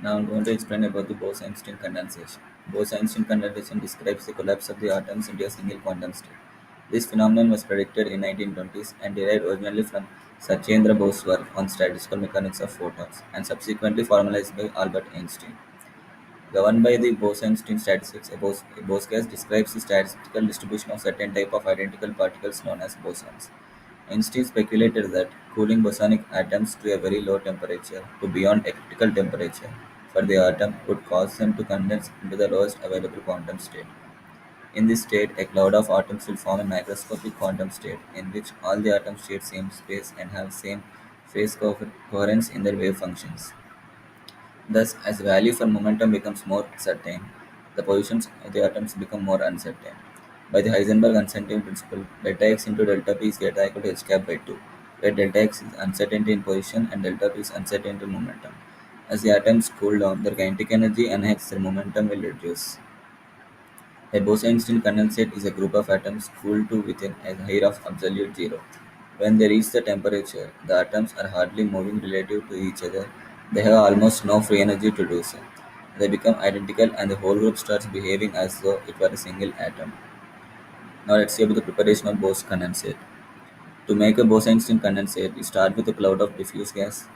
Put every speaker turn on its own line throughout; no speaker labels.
Now I'm going to explain about the bose-einstein condensation. Bose-einstein condensation describes the collapse of the atoms into a single quantum state. This phenomenon was predicted in 1920s and derived originally from Sachendra Bose's work on statistical mechanics of photons and subsequently formalized by Albert Einstein. Governed by the Bose-Einstein statistics, a Bose case describes the statistical distribution of certain type of identical particles known as bosons. Einstein speculated that cooling bosonic atoms to a very low temperature to beyond a critical temperature for the atom would cause them to condense into the lowest available quantum state. In this state, a cloud of atoms will form a microscopic quantum state in which all the atoms share same space and have same phase coherence in their wave functions. Thus, as value for momentum becomes more certain, the positions of the atoms become more uncertain. By the Heisenberg uncertainty principle, delta x into delta p is delta equal to h cap by 2, where delta x is uncertainty in position and delta p is uncertainty in momentum. As the atoms cool down, their kinetic energy and hence their momentum will reduce. A bose-einstein condensate is a group of atoms cooled to within a height of absolute zero. When they reach the temperature, the atoms are hardly moving relative to each other. They have almost no free energy to do so. They become identical and the whole group starts behaving as though it were a single atom. Now let's see about the preparation of Bose condensate. To make a Bose-Einstein condensate, you start with a cloud of diffuse gas.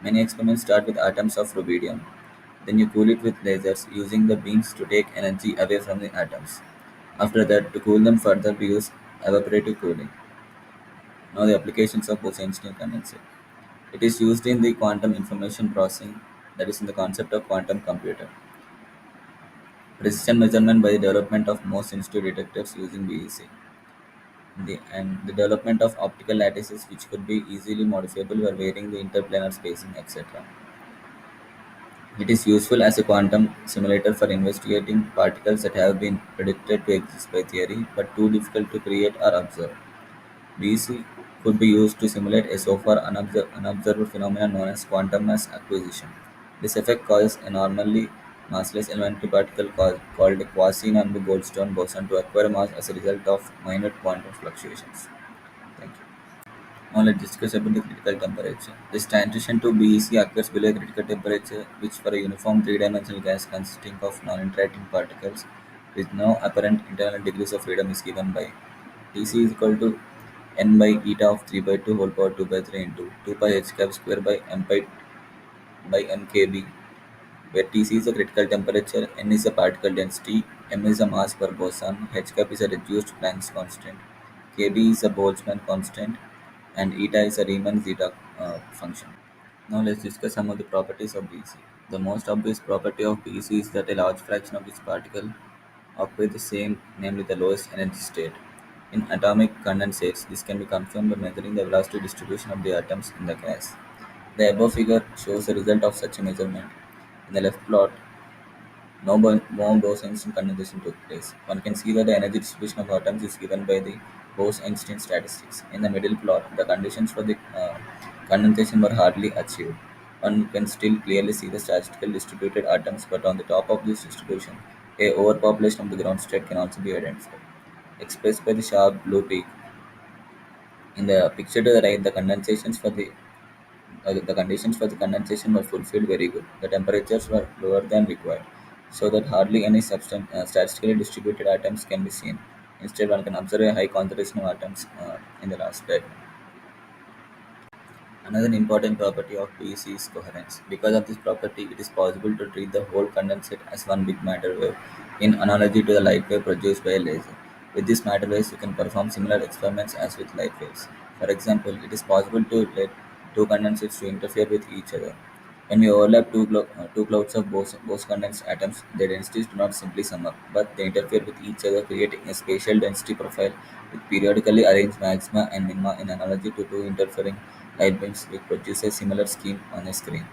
Many experiments start with atoms of rubidium. Then you cool it with lasers using the beams to take energy away from the atoms. After that, to cool them further, we use evaporative cooling. Now the applications of Bose-Einstein condensate. It is used in the quantum information processing, that is in the concept of quantum computer. Precision measurement by the development of most sensitive detectors using BEC. And the development of optical lattices which could be easily modifiable by varying the interplanar spacing, etc. It is useful as a quantum simulator for investigating particles that have been predicted to exist by theory but too difficult to create or observe. BC could be used to simulate a so far unobserved phenomenon known as quantum mass acquisition. This effect causes a normally massless elementary particle called a quasi-non-Goldstone boson to acquire mass as a result of minute quantum fluctuations. Thank you. Now let's discuss about the critical temperature. This transition to BEC occurs below a critical temperature, which for a uniform three-dimensional gas consisting of non-interacting particles with no apparent internal degrees of freedom is given by Tc is equal to n by eta of 3 by 2 whole power 2 by 3 into 2 pi h cap square by m pi by mkb, where Tc is the critical temperature, n is the particle density, m is the mass per boson, h cap is a reduced Planck's constant, kb is a Boltzmann constant, and eta is a Riemann zeta function. Now let's discuss some of the properties of BC. The most obvious property of BC is that a large fraction of its particle occupy the same, namely the lowest energy state. In atomic condensates, this can be confirmed by measuring the velocity distribution of the atoms in the gas. The above figure shows the result of such a measurement. In the left plot, no Bose-Einstein condensation took place. One can see that the energy distribution of atoms is given by the Bose-Einstein statistics. In the middle plot, the conditions for the condensation were hardly achieved. One can still clearly see the statistically distributed atoms, but on the top of this distribution, a overpopulation of the ground state can also be identified, expressed by the sharp blue peak. In the picture to the right, the conditions for the condensation were fulfilled very good. The temperatures were lower than required, so that hardly any statistically distributed atoms can be seen. Instead, one can observe a high concentration of atoms in the last diagram. Another important property of PEC is coherence. Because of this property, it is possible to treat the whole condensate as one big matter wave, in analogy to the light wave produced by a laser. With these matter waves, you can perform similar experiments as with light waves. For example, it is possible to let two condensates to interfere with each other. When we overlap two clouds of Bose condensed atoms, their densities do not simply sum up, but they interfere with each other, creating a spatial density profile with periodically arranged maxima and minima in analogy to two interfering light beams which produce a similar scheme on a screen.